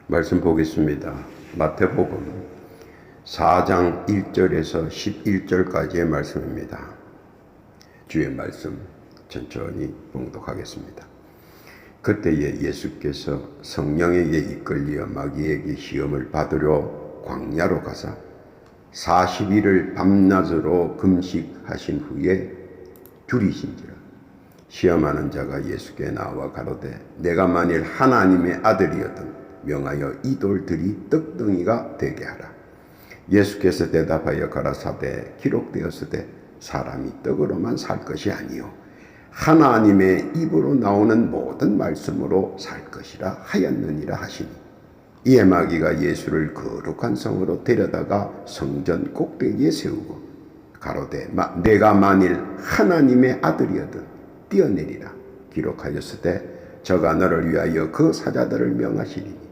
말씀 보겠습니다. 마태복음 4장 1절에서 11절까지의 말씀입니다. 주의 말씀 천천히 봉독하겠습니다. 그때에 예수께서 성령에게 이끌려 마귀에게 시험을 받으려 광야로 가사 40일을 밤낮으로 금식하신 후에 줄이신지라. 시험하는 자가 예수께 나와 가로되 내가 만일 하나님의 아들이었던 명하여 이 돌들이 떡덩이가 되게 하라. 예수께서 대답하여 가라사대 기록되었으되 사람이 떡으로만 살 것이 아니요 하나님의 입으로 나오는 모든 말씀으로 살 것이라 하였느니라 하시니, 이에 마귀가 예수를 거룩한 성으로 데려다가 성전 꼭대기에 세우고 가로되 내가 만일 하나님의 아들이어든 뛰어내리라. 기록하였으되 저가 너를 위하여 그 사자들을 명하시리니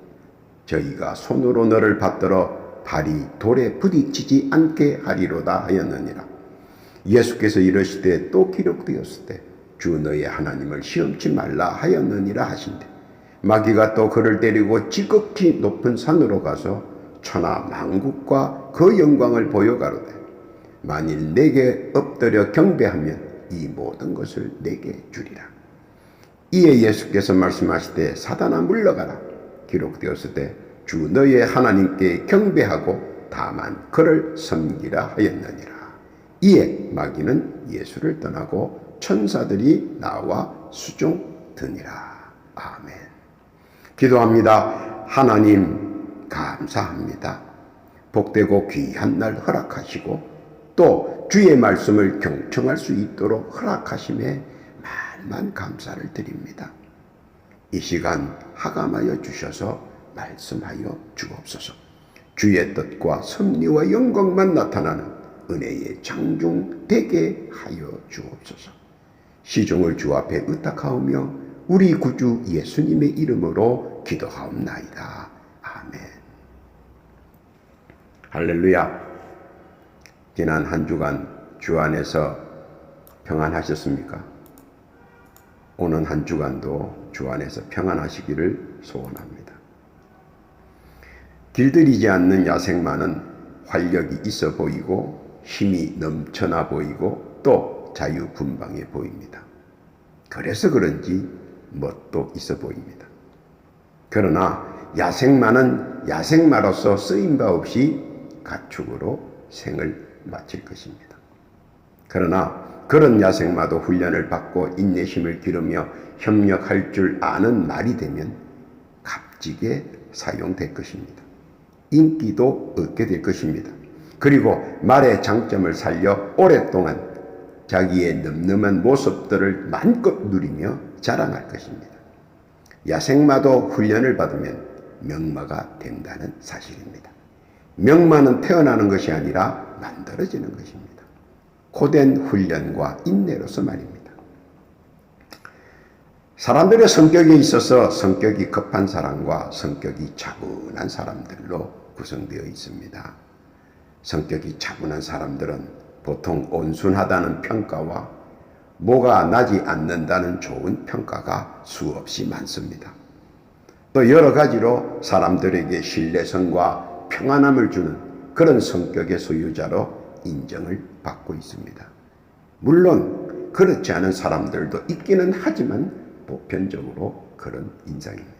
저희가 손으로 너를 받들어 발이 돌에 부딪히지 않게 하리로다 하였느니라. 예수께서 이르시되 또 기록되었으되 주 너의 하나님을 시험치 말라 하였느니라 하신대, 마귀가 또 그를 데리고 지극히 높은 산으로 가서 천하 만국과 그 영광을 보여 가로되 만일 내게 엎드려 경배하면 이 모든 것을 내게 주리라. 이에 예수께서 말씀하시되 사단아 물러가라. 기록되었으되 주 너의 하나님께 경배하고 다만 그를 섬기라 하였느니라. 이에 마귀는 예수를 떠나고 천사들이 나와 수종드니라. 아멘. 기도합니다. 하나님 감사합니다. 복되고 귀한 날 허락하시고 또 주의 말씀을 경청할 수 있도록 허락하심에 만만 감사를 드립니다. 이 시간 하감하여 주셔서 말씀하여 주옵소서. 주의 뜻과 섭리와 영광만 나타나는 은혜의 장중 되게 하여 주옵소서. 시종을 주 앞에 의탁하오며 우리 구주 예수님의 이름으로 기도하옵나이다. 아멘. 할렐루야. 지난 한 주간 주 안에서 평안하셨습니까? 오는 한 주간도 주 안에서 평안하시기를 소원합니다. 길들이지 않는 야생마는 활력이 있어 보이고 힘이 넘쳐나 보이고 또 자유분방해 보입니다. 그래서 그런지 멋도 있어 보입니다. 그러나 야생마는 야생마로서 쓰임바 없이 가축으로 생을 마칠 것입니다. 그러나 그런 야생마도 훈련을 받고 인내심을 기르며 협력할 줄 아는 말이 되면 값지게 사용될 것입니다. 인기도 얻게 될 것입니다. 그리고 말의 장점을 살려 오랫동안 자기의 늠름한 모습들을 마음껏 누리며 자랑할 것입니다. 야생마도 훈련을 받으면 명마가 된다는 사실입니다. 명마는 태어나는 것이 아니라 만들어지는 것입니다. 고된 훈련과 인내로서 말입니다. 사람들의 성격에 있어서 성격이 급한 사람과 성격이 차분한 사람들로 구성되어 있습니다. 성격이 차분한 사람들은 보통 온순하다는 평가와 모가 나지 않는다는 좋은 평가가 수없이 많습니다. 또 여러 가지로 사람들에게 신뢰성과 평안함을 주는 그런 성격의 소유자로 인정을 받고 있습니다. 물론 그렇지 않은 사람들도 있기는 하지만 보편적으로 그런 인상입니다.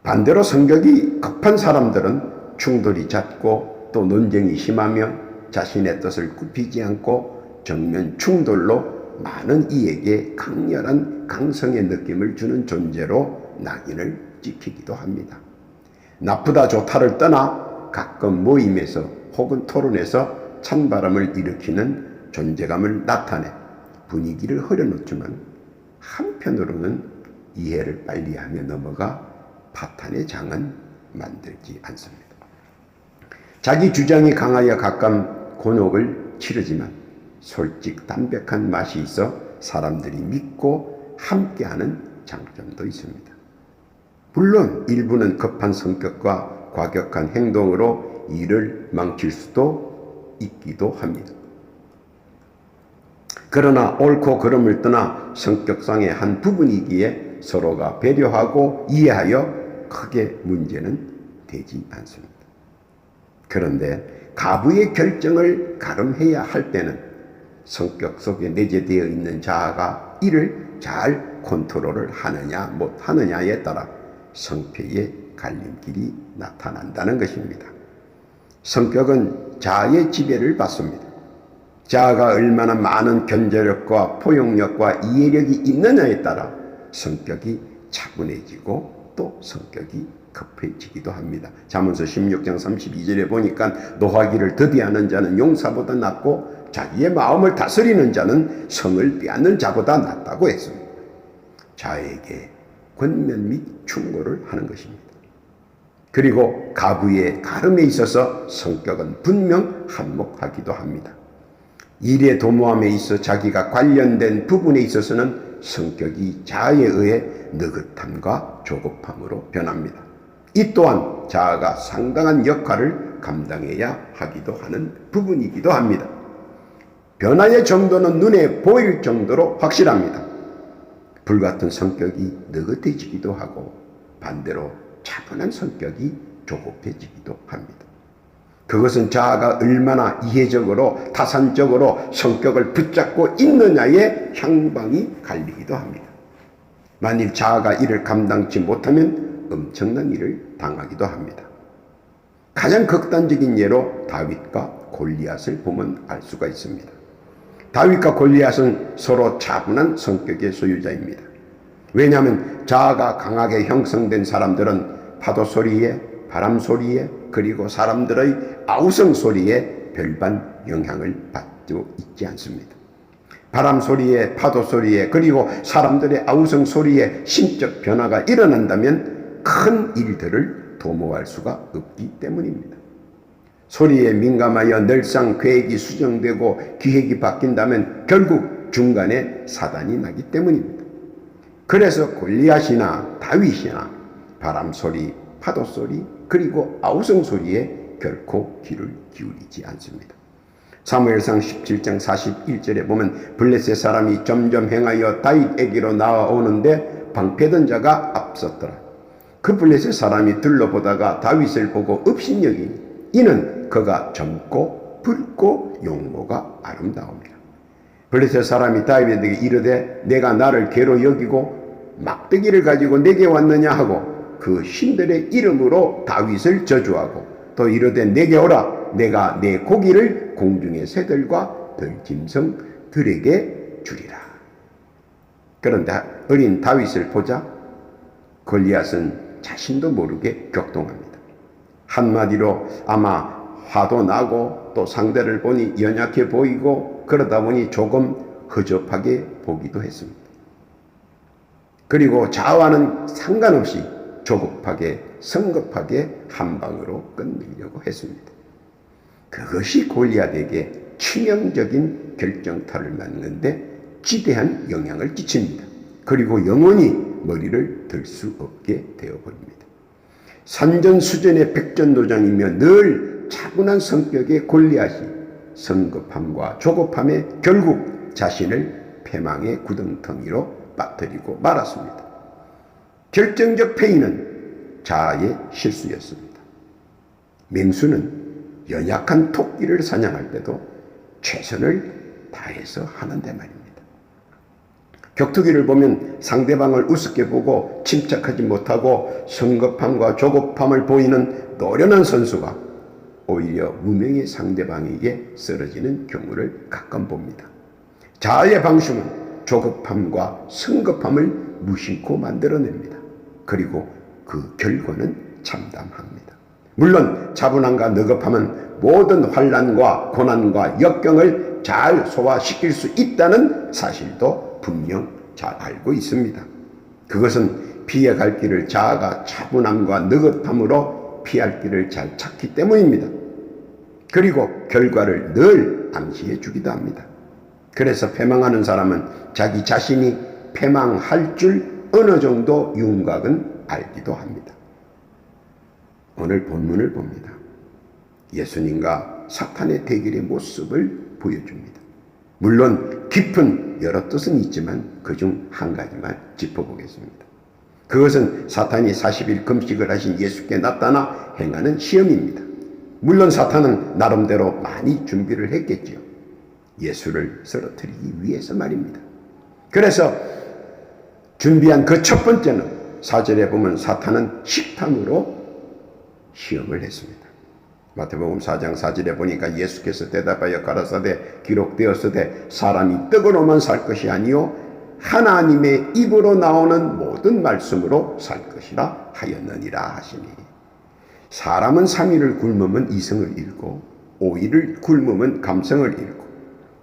반대로 성격이 급한 사람들은 충돌이 잦고 또 논쟁이 심하며 자신의 뜻을 굽히지 않고 정면 충돌로 많은 이에게 강렬한 강성의 느낌을 주는 존재로 낙인을 찍히기도 합니다. 나쁘다 좋다를 떠나 가끔 모임에서 혹은 토론에서 찬바람을 일으키는 존재감을 나타내 분위기를 흐려놓지만 한편으로는 이해를 빨리 하며 넘어가 파탄의 장은 만들지 않습니다. 자기 주장이 강하여 가끔 곤혹을 치르지만 솔직 담백한 맛이 있어 사람들이 믿고 함께하는 장점도 있습니다. 물론 일부는 급한 성격과 과격한 행동으로 일을 망칠 수도 있기도 합니다. 그러나 옳고 그름을 떠나 성격상의 한 부분이기에 서로가 배려하고 이해하여 크게 문제는 되지 않습니다. 그런데 가부의 결정을 가름해야 할 때는 성격 속에 내재되어 있는 자아가 이를 잘 컨트롤을 하느냐 못하느냐에 따라 성패의 갈림길이 나타난다는 것입니다. 성격은 자아의 지배를 받습니다. 자아가 얼마나 많은 견제력과 포용력과 이해력이 있느냐에 따라 성격이 차분해지고 또 성격이 급해지기도 합니다. 잠언서 16장 32절에 보니까 노하기를 더디하는 자는 용사보다 낫고 자기의 마음을 다스리는 자는 성을 빼앗는 자보다 낫다고 했습니다. 자에게 권면 및 충고를 하는 것입니다. 그리고 가부의 가름에 있어서 성격은 분명 한몫하기도 합니다. 일의 도모함에 있어 자기가 관련된 부분에 있어서는 성격이 자아에 의해 느긋함과 조급함으로 변합니다. 이 또한 자아가 상당한 역할을 감당해야 하기도 하는 부분이기도 합니다. 변화의 정도는 눈에 보일 정도로 확실합니다. 불같은 성격이 느긋해지기도 하고 반대로 차분한 성격이 조급해지기도 합니다. 그것은 자아가 얼마나 이해적으로 타산적으로 성격을 붙잡고 있느냐에 향방이 갈리기도 합니다. 만일 자아가 이를 감당치 못하면 엄청난 일을 당하기도 합니다. 가장 극단적인 예로 다윗과 골리앗을 보면 알 수가 있습니다. 다윗과 골리앗은 서로 차분한 성격의 소유자입니다. 왜냐하면 자아가 강하게 형성된 사람들은 파도 소리에, 바람 소리에, 그리고 사람들의 아우성 소리에 별반 영향을 받고 있지 않습니다. 바람 소리에, 파도 소리에, 그리고 사람들의 아우성 소리에 심적 변화가 일어난다면 큰 일들을 도모할 수가 없기 때문입니다. 소리에 민감하여 늘상 계획이 수정되고 기획이 바뀐다면 결국 중간에 사단이 나기 때문입니다. 그래서 골리앗이나 다윗이나 바람 소리, 파도 소리, 그리고 아우성 소리에 결코 귀를 기울이지 않습니다. 사무엘상 17장 41절에 보면 블레셋 사람이 점점 행하여 다윗에게로 나아오는데 방패던 자가 앞섰더라. 그 블레셋 사람이 둘러보다가 다윗을 보고 업신여기니 이는 그가 젊고 붉고 용모가 아름다웁니다. 블레셋 사람이 다윗에게 이르되 내가 나를 개로 여기고 막대기를 가지고 내게 왔느냐 하고 그 신들의 이름으로 다윗을 저주하고 또 이르되 내게 오라 내가 내 고기를 공중의 새들과 들짐승들에게 주리라. 그런데 어린 다윗을 보자 골리앗은 자신도 모르게 격동합니다. 한마디로 아마 화도 나고 또 상대를 보니 연약해 보이고 그러다 보니 조금 허접하게 보기도 했습니다. 그리고 자아와는 상관없이 조급하게 성급하게 한 방으로 끝내려고 했습니다. 그것이 골리앗에게 치명적인 결정타를 맞는데 지대한 영향을 끼칩니다. 그리고 영원히 머리를 들 수 없게 되어버립니다. 산전수전의 백전도장이며 늘 차분한 성격의 골리앗이 성급함과 조급함에 결국 자신을 패망의 구덩텅이로 빠뜨리고 말았습니다. 결정적 패인은 자아의 실수였습니다. 맹수는 연약한 토끼를 사냥할 때도 최선을 다해서 하는데 말입니다. 격투기를 보면 상대방을 우습게 보고 침착하지 못하고 성급함과 조급함을 보이는 노련한 선수가 오히려 무명의 상대방에게 쓰러지는 경우를 가끔 봅니다. 자아의 방심은 조급함과 성급함을 무심코 만들어냅니다. 그리고 그 결과는 참담합니다. 물론 차분함과 느긋함은 모든 환난과 고난과 역경을 잘 소화시킬 수 있다는 사실도 분명 잘 알고 있습니다. 그것은 피해갈 길을 자아가 차분함과 느긋함으로 피할 길을 잘 찾기 때문입니다. 그리고 결과를 늘 암시해 주기도 합니다. 그래서 패망하는 사람은 자기 자신이 패망할 줄 어느 정도 윤곽은 알기도 합니다. 오늘 본문을 봅니다. 예수님과 사탄의 대결의 모습을 보여줍니다. 물론 깊은 여러 뜻은 있지만 그중 한 가지만 짚어보겠습니다. 그것은 사탄이 40일 금식을 하신 예수께 나타나 행하는 시험입니다. 물론 사탄은 나름대로 많이 준비를 했겠지요. 예수를 쓰러뜨리기 위해서 말입니다. 그래서 준비한 그 첫 번째는 4절에 보면 사탄은 식탐으로 시험을 했습니다. 마태복음 4장 4절에 보니까 예수께서 대답하여 가라사대 기록되었으되 사람이 떡으로만 살 것이 아니요 하나님의 입으로 나오는 모든 말씀으로 살 것이라 하였느니라 하시니, 사람은 3일을 굶으면 이성을 잃고 5일을 굶으면 감성을 잃고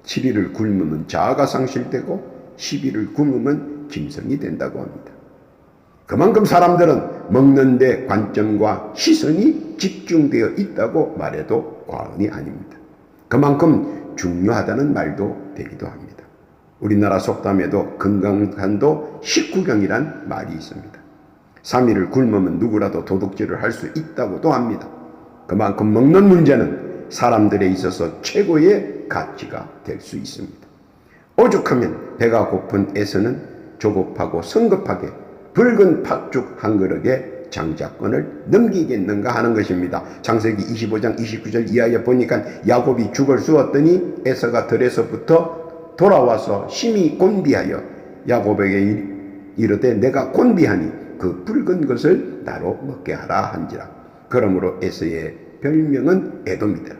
7일을 굶으면 자아가 상실되고 10일을 굶으면 짐승이 된다고 합니다. 그만큼 사람들은 먹는 데 관점과 시선이 집중되어 있다고 말해도 과언이 아닙니다. 그만큼 중요하다는 말도 되기도 합니다. 우리나라 속담에도 건강한도 식구경이란 말이 있습니다. 3일을 굶으면 누구라도 도둑질을 할 수 있다고도 합니다. 그만큼 먹는 문제는 사람들에 있어서 최고의 가치가 될 수 있습니다. 오죽하면 배가 고픈 에서는 조급하고 성급하게 붉은 팥죽 한 그릇에 장자권을 넘기겠는가 하는 것입니다. 창세기 25장 29절 이하에 보니까 야곱이 죽을 쑤었더니 에서가 들에서부터 돌아와서 심히 곤비하여 야곱에게 이르되 내가 곤비하니 그 붉은 것을 나로 먹게 하라 한지라. 그러므로 에서의 별명은 에돔이더라.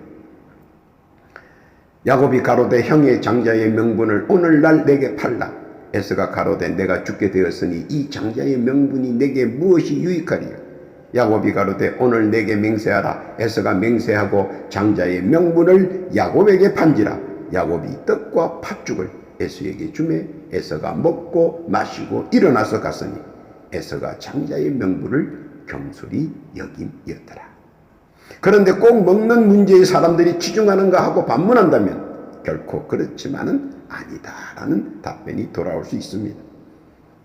야곱이 가로되 형의 장자의 명분을 오늘날 내게 팔라. 에서가 가로되 내가 죽게 되었으니 이 장자의 명분이 내게 무엇이 유익하리요. 야곱이 가로되 오늘 내게 맹세하라. 에서가 맹세하고 장자의 명분을 야곱에게 판지라. 야곱이 떡과 팥죽을 에서에게 주매 에서가 먹고 마시고 일어나서 갔으니 에서가 장자의 명분을 경솔히 여김이었더라. 그런데 꼭 먹는 문제에 사람들이 치중하는가 하고 반문한다면 결코 그렇지만은 아니다라는 답변이 돌아올 수 있습니다.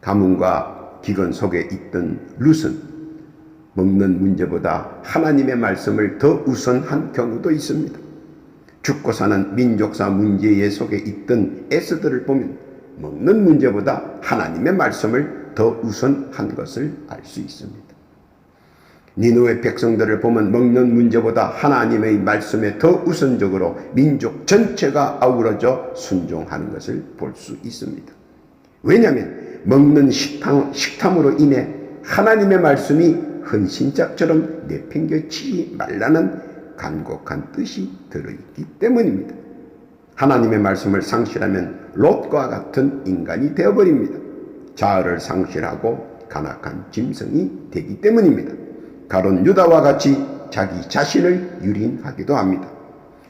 가문과 기근 속에 있던 룻은 먹는 문제보다 하나님의 말씀을 더 우선한 경우도 있습니다. 죽고 사는 민족사 문제 속에 있던 에스더를 보면 먹는 문제보다 하나님의 말씀을 더 우선한 것을 알 수 있습니다. 니느웨 백성들을 보면 먹는 문제보다 하나님의 말씀에 더 우선적으로 민족 전체가 아우러져 순종하는 것을 볼 수 있습니다. 왜냐하면 먹는 식탐으로 인해 하나님의 말씀이 헌신짝처럼 내팽겨치지 말라는 간곡한 뜻이 들어있기 때문입니다. 하나님의 말씀을 상실하면 롯과 같은 인간이 되어버립니다. 자아를 상실하고 간악한 짐승이 되기 때문입니다. 가룟 유다와 같이 자기 자신을 유린하기도 합니다.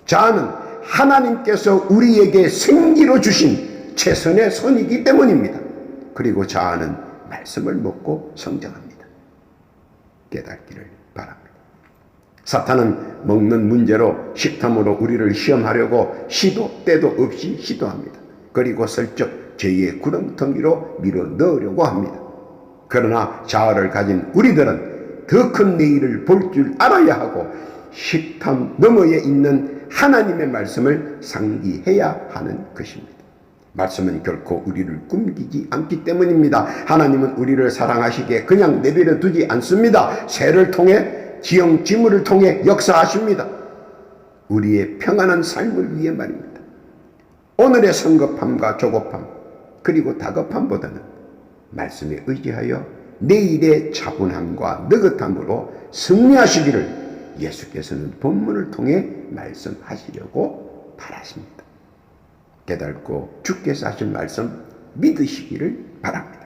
자아는 하나님께서 우리에게 생기로 주신 최선의 선이기 때문입니다. 그리고 자아는 말씀을 먹고 성장합니다. 깨닫기를 바랍니다. 사탄은 먹는 문제로 식탐으로 우리를 시험하려고 시도 때도 없이 시도합니다. 그리고 슬쩍 죄의 구렁텅이로 밀어 넣으려고 합니다. 그러나 자아를 가진 우리들은 더 큰 내일을 볼 줄 알아야 하고 식탐 너머에 있는 하나님의 말씀을 상기해야 하는 것입니다. 말씀은 결코 우리를 꿈기지 않기 때문입니다. 하나님은 우리를 사랑하시기에 그냥 내버려 두지 않습니다. 새를 통해 지형지물을 통해 역사하십니다. 우리의 평안한 삶을 위해 말입니다. 오늘의 성급함과 조급함 그리고 다급함보다는 말씀에 의지하여 내일의 차분함과 느긋함으로 승리하시기를 예수께서는 본문을 통해 말씀하시려고 바라십니다. 깨닫고 주께서 하신 말씀 믿으시기를 바랍니다.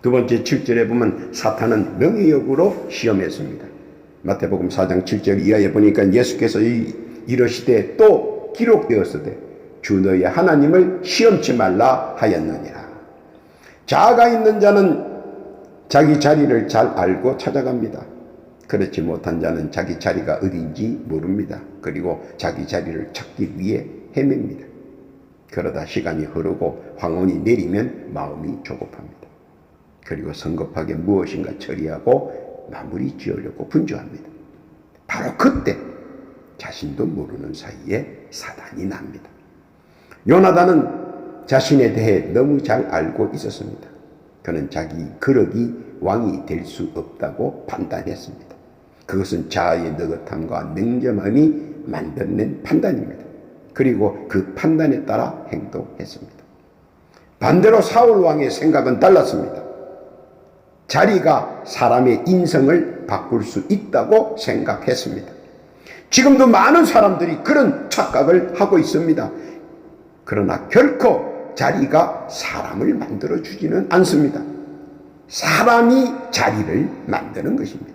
두 번째 7절에 보면 사탄은 명예욕으로 시험했습니다. 마태복음 4장 7절 이하에 보니까 예수께서 이러시되 또 기록되었으되 주 너의 하나님을 시험치 말라 하였느니라. 자아가 있는 자는 자기 자리를 잘 알고 찾아갑니다. 그렇지 못한 자는 자기 자리가 어딘지 모릅니다. 그리고 자기 자리를 찾기 위해 헤맵니다. 그러다 시간이 흐르고 황혼이 내리면 마음이 조급합니다. 그리고 성급하게 무엇인가 처리하고 마무리 지으려고 분주합니다. 바로 그때 자신도 모르는 사이에 사단이 납니다. 요나단은 자신에 대해 너무 잘 알고 있었습니다. 그는 자기 거력이 왕이 될 수 없다고 판단했습니다. 그것은 자아의 느긋함과 냉정함이 만들어낸 판단입니다. 그리고 그 판단에 따라 행동했습니다. 반대로 사울 왕의 생각은 달랐습니다. 자리가 사람의 인성을 바꿀 수 있다고 생각했습니다. 지금도 많은 사람들이 그런 착각을 하고 있습니다. 그러나 결코 자리가 사람을 만들어주지는 않습니다. 사람이 자리를 만드는 것입니다.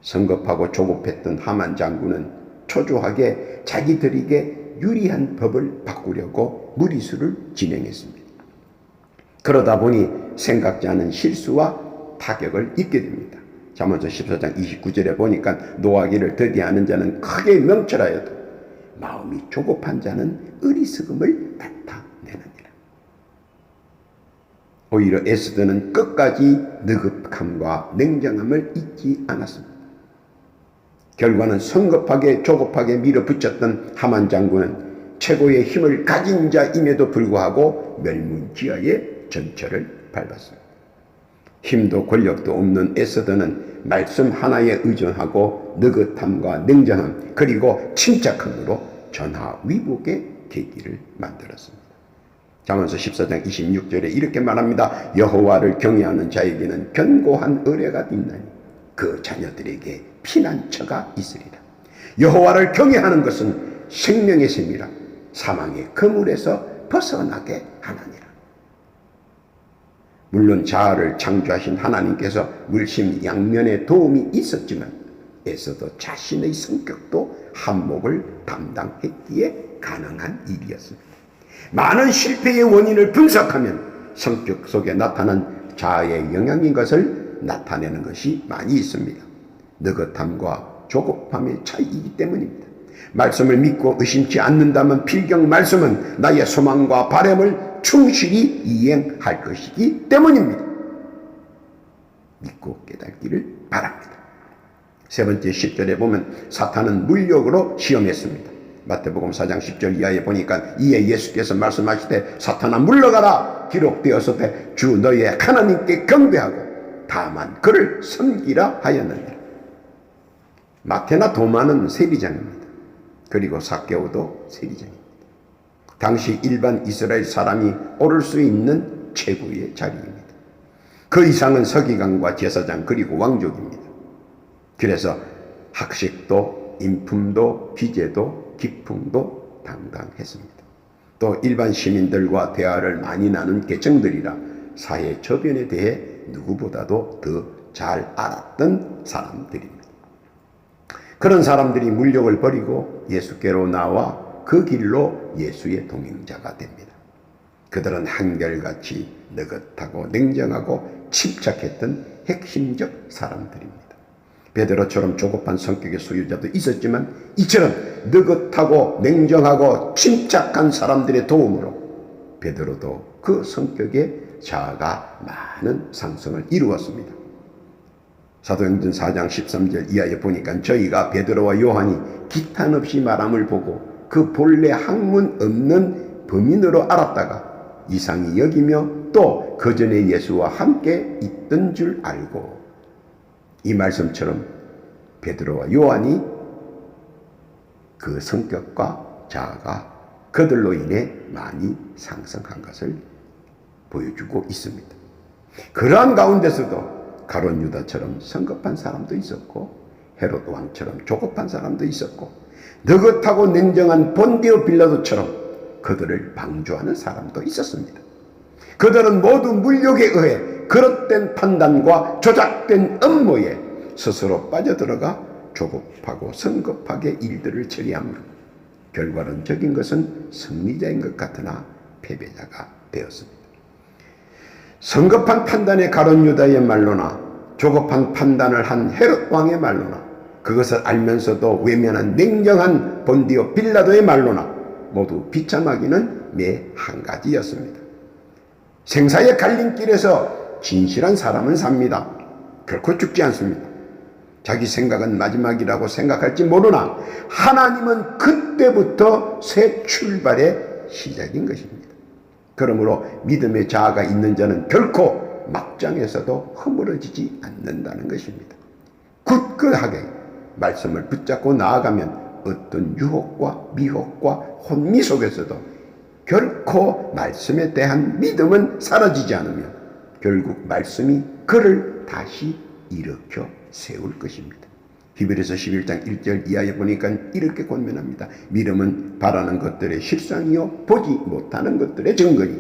성급하고 조급했던 하만 장군은 초조하게 자기들에게 유리한 법을 바꾸려고 무리수를 진행했습니다. 그러다 보니 생각지 않은 실수와 타격을 입게 됩니다. 잠언서 14장 29절에 보니까 노하기를 더디하는 자는 크게 명철하여도 마음이 조급한 자는 어리석음을 나타내느니라. 오히려 에스더는 끝까지 느긋함과 냉정함을 잊지 않았습니다. 결과는 성급하게 조급하게 밀어붙였던 하만 장군은 최고의 힘을 가진 자임에도 불구하고 멸문지하의 전철을 밟았습니다. 힘도 권력도 없는 에스더는 말씀 하나에 의존하고 느긋함과 냉정함 그리고 침착함으로 전하위복의 계기를 만들었습니다. 잠언서 14장 26절에 이렇게 말합니다. 여호와를 경외하는 자에게는 견고한 의뢰가 있나니 그 자녀들에게 피난처가 있으리라. 여호와를 경외하는 것은 생명의 셈이라 사망의 그물에서 벗어나게 하나니라. 물론 자아를 창조하신 하나님께서 물심양면의 도움이 있었지만 에서도 자신의 성격도 한몫을 담당했기에 가능한 일이었습니다. 많은 실패의 원인을 분석하면 성격 속에 나타난 자아의 영향인 것을 나타내는 것이 많이 있습니다. 느긋함과 조급함의 차이이기 때문입니다. 말씀을 믿고 의심치 않는다면 필경 말씀은 나의 소망과 바람을 충실히 이행할 것이기 때문입니다. 믿고 깨닫기를 바랍니다. 세 번째 10절에 보면 사탄은 물욕으로 시험했습니다. 마태복음 4장 10절 이하에 보니까 이에 예수께서 말씀하시되 사탄아 물러가라 기록되었으되 주 너희의 하나님께 경배하고 다만 그를 섬기라 하였느니라. 마태나 도마는 세리장입니다. 그리고 삭개오도 세리장입니다. 당시 일반 이스라엘 사람이 오를 수 있는 최고의 자리입니다. 그 이상은 서기관과 제사장 그리고 왕족입니다. 그래서 학식도 인품도 비제도 기풍도 당당했습니다. 또 일반 시민들과 대화를 많이 나눈 계층들이라 사회 저변에 대해 누구보다도 더 잘 알았던 사람들입니다. 그런 사람들이 물욕을 버리고 예수께로 나와 그 길로 예수의 동행자가 됩니다. 그들은 한결같이 느긋하고 냉정하고 침착했던 핵심적 사람들입니다. 베드로처럼 조급한 성격의 소유자도 있었지만 이처럼 느긋하고 냉정하고 침착한 사람들의 도움으로 베드로도 그 성격의 자아가 많은 상승을 이루었습니다. 사도행전 4장 13절 이하에 보니까 저희가 베드로와 요한이 기탄 없이 말함을 보고 그 본래 학문 없는 범인으로 알았다가 이상히 여기며 또 그 전에 예수와 함께 있던 줄 알고, 이 말씀처럼 베드로와 요한이 그 성격과 자아가 그들로 인해 많이 상승한 것을 보여주고 있습니다. 그러한 가운데서도 가룟 유다처럼 성급한 사람도 있었고 헤롯 왕처럼 조급한 사람도 있었고 느긋하고 냉정한 본디오 빌라도처럼 그들을 방조하는 사람도 있었습니다. 그들은 모두 물욕에 의해 그릇된 판단과 조작된 음모에 스스로 빠져들어가 조급하고 성급하게 일들을 처리하며 결과론적인 것은 승리자인 것 같으나 패배자가 되었습니다. 성급한 판단의 가룟 유다의 말로나 조급한 판단을 한 헤롯 왕의 말로나 그것을 알면서도 외면한 냉정한 본디오 빌라도의 말로나 모두 비참하기는 매 한 가지였습니다. 생사의 갈림길에서 진실한 사람은 삽니다. 결코 죽지 않습니다. 자기 생각은 마지막이라고 생각할지 모르나 하나님은 그때부터 새 출발의 시작인 것입니다. 그러므로 믿음의 자아가 있는 자는 결코 막장에서도 허물어지지 않는다는 것입니다. 굳건하게 말씀을 붙잡고 나아가면 어떤 유혹과 미혹과 혼미 속에서도 결코 말씀에 대한 믿음은 사라지지 않으며 결국 말씀이 그를 다시 일으켜 세울 것입니다. 히브리서 11장 1절 이하에 보니까 이렇게 권면합니다. 믿음은 바라는 것들의 실상이요 보지 못하는 것들의 증거니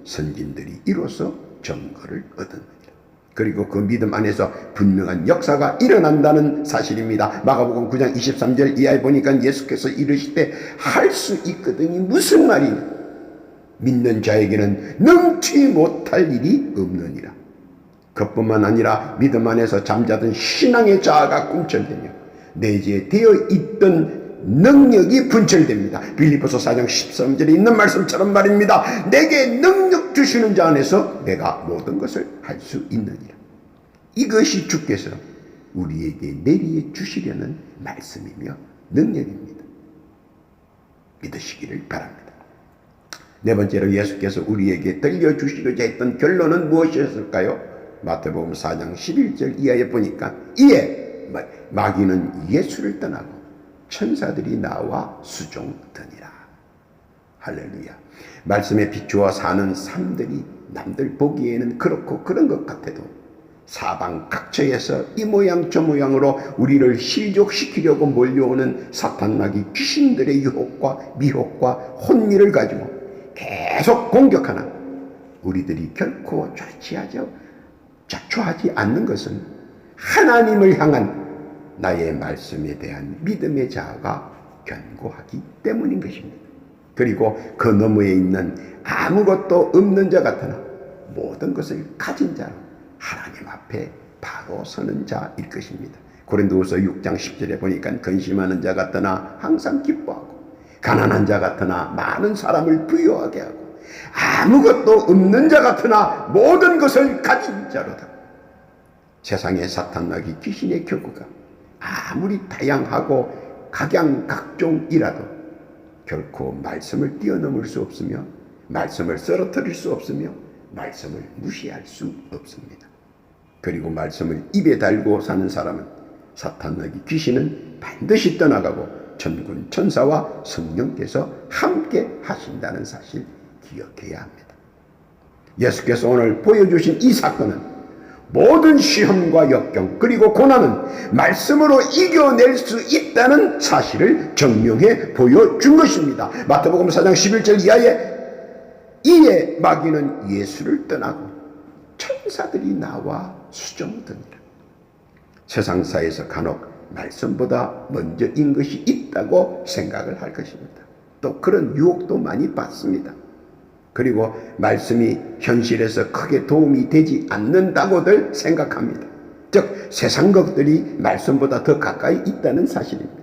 선진들이 이로써 증거를 얻었느니라. 그리고 그 믿음 안에서 분명한 역사가 일어난다는 사실입니다. 마가복음 9장 23절 이하에 보니까 예수께서 이르시되 할 수 있거든이 무슨 말이냐. 믿는 자에게는 능치 못할 일이 없느니라. 그뿐만 아니라 믿음 안에서 잠자던 신앙의 자아가 꿈철되며 내재되어 있던 능력이 분철됩니다. 빌립보서 4장 13절에 있는 말씀처럼 말입니다. 내게 능력 주시는 자 안에서 내가 모든 것을 할 수 있느니라. 이것이 주께서 우리에게 내리해 주시려는 말씀이며 능력입니다. 믿으시기를 바랍니다. 네 번째로 예수께서 우리에게 들려주시고자 했던 결론은 무엇이었을까요? 마태복음 4장 11절 이하에 보니까 이에 마귀는 예수를 떠나고 천사들이 나와 수종드니라. 할렐루야. 말씀에 비추어 사는 삶들이 남들 보기에는 그렇고 그런 것 같아도 사방 각처에서 이 모양 저 모양으로 우리를 실족시키려고 몰려오는 사탄나기 귀신들의 유혹과 미혹과 혼미를 가지고 계속 공격하나 우리들이 결코 자초하지 않는 것은 하나님을 향한 나의 말씀에 대한 믿음의 자아가 견고하기 때문인 것입니다. 그리고 그 너머에 있는 아무것도 없는 자 같으나 모든 것을 가진 자로 하나님 앞에 바로 서는 자일 것입니다. 고린도후서 6장 10절에 보니까 근심하는 자 같으나 항상 기뻐하고 가난한 자 같으나 많은 사람을 부유하게 하고 아무것도 없는 자 같으나 모든 것을 가진 자로다. 세상의 사탄나기 귀신의 교구가 아무리 다양하고 각양각종이라도 결코 말씀을 뛰어넘을 수 없으며 말씀을 쓰러뜨릴 수 없으며 말씀을 무시할 수 없습니다. 그리고 말씀을 입에 달고 사는 사람은 사탄나기 귀신은 반드시 떠나가고 천군 천사와 성령께서 함께 하신다는 사실 기억해야 합니다. 예수께서 오늘 보여주신 이 사건은 모든 시험과 역경 그리고 고난은 말씀으로 이겨낼 수 있다는 사실을 증명해 보여준 것입니다. 마태복음 4장 11절 이에 마귀는 예수를 떠나고 천사들이 나와 수종드니라. 세상사에서 간혹 말씀보다 먼저인 것이 있다고 생각을 할 것입니다. 또 그런 유혹도 많이 받습니다. 그리고 말씀이 현실에서 크게 도움이 되지 않는다고들 생각합니다. 즉 세상 것들이 말씀보다 더 가까이 있다는 사실입니다.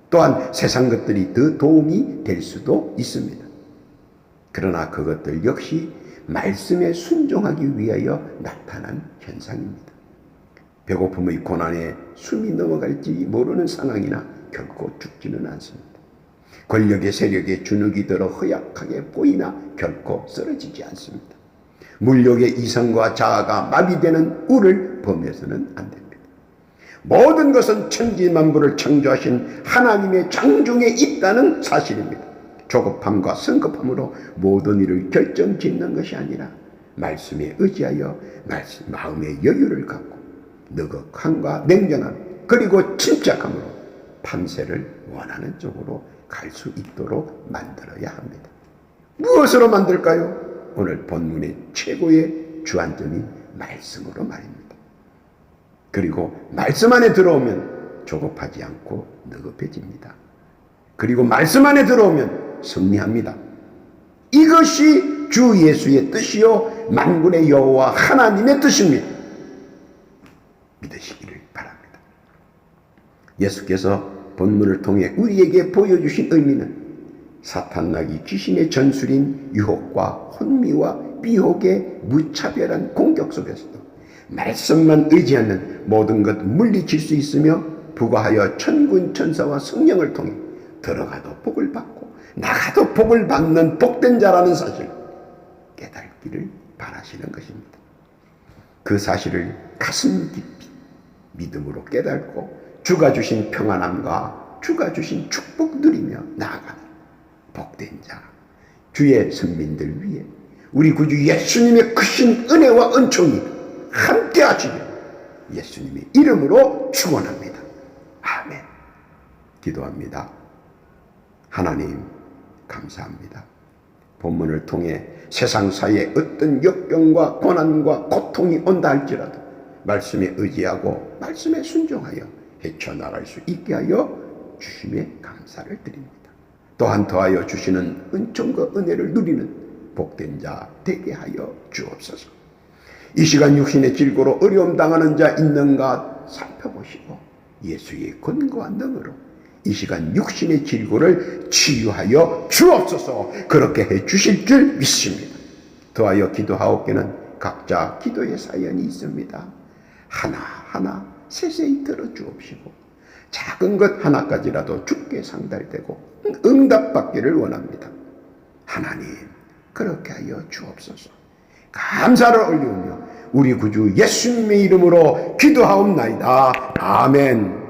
또한 세상 것들이 더 도움이 될 수도 있습니다. 그러나 그것들 역시 말씀에 순종하기 위하여 나타난 현상입니다. 배고픔의 고난에 숨이 넘어갈지 모르는 상황이나 결코 죽지는 않습니다. 권력의 세력에 주눅이 들어 허약하게 보이나 결코 쓰러지지 않습니다. 물욕의 이성과 자아가 마비되는 우를 범해서는 안 됩니다. 모든 것은 천지만물을 창조하신 하나님의 장중에 있다는 사실입니다. 조급함과 성급함으로 모든 일을 결정짓는 것이 아니라 말씀에 의지하여 마음의 여유를 갖고 느긋함과 냉정함 그리고 침착함으로 판세를 원하는 쪽으로 갈 수 있도록 만들어야 합니다. 무엇으로 만들까요? 오늘 본문의 최고의 주안점인 말씀으로 말입니다. 그리고 말씀 안에 들어오면 조급하지 않고 느긋해집니다. 그리고 말씀 안에 들어오면 승리합니다. 이것이 주 예수의 뜻이요 만군의 여호와 하나님의 뜻입니다. 믿으시기를 바랍니다. 예수께서 본문을 통해 우리에게 보여주신 의미는 사탄나기 귀신의 전술인 유혹과 혼미와 미혹의 무차별한 공격 속에서도 말씀만 의지하는 모든 것 물리칠 수 있으며 부과하여 천군 천사와 성령을 통해 들어가도 복을 받고 나가도 복을 받는 복된 자라는 사실, 깨닫기를 바라시는 것입니다. 그 사실을 가슴 깊이 믿음으로 깨닫고 주가 주신 평안함과 주가 주신 축복 누리며 나아가는 복된 자, 주의 선민들 위해 우리 구주 예수님의 크신 은혜와 은총이 함께 하시길 예수님의 이름으로 축원합니다. 아멘. 기도합니다. 하나님 감사합니다. 본문을 통해 세상사에 어떤 역경과 고난과 고통이 온다 할지라도 말씀에 의지하고 말씀에 순종하여 헤쳐나갈 수 있게 하여 주심에 감사를 드립니다. 또한 더하여 주시는 은총과 은혜를 누리는 복된 자 되게 하여 주옵소서. 이 시간 육신의 질고로 어려움 당하는 자 있는가 살펴보시고 예수의 권고와 능으로 이 시간 육신의 질고를 치유하여 주옵소서. 그렇게 해 주실 줄 믿습니다. 더하여 기도하옵기는 각자 기도의 사연이 있습니다. 하나하나 세세히 들어주옵시고 작은 것 하나까지라도 주께 상달되고 응답받기를 원합니다. 하나님 그렇게 하여 주옵소서. 감사를 올리우며 우리 구주 예수님의 이름으로 기도하옵나이다. 아멘.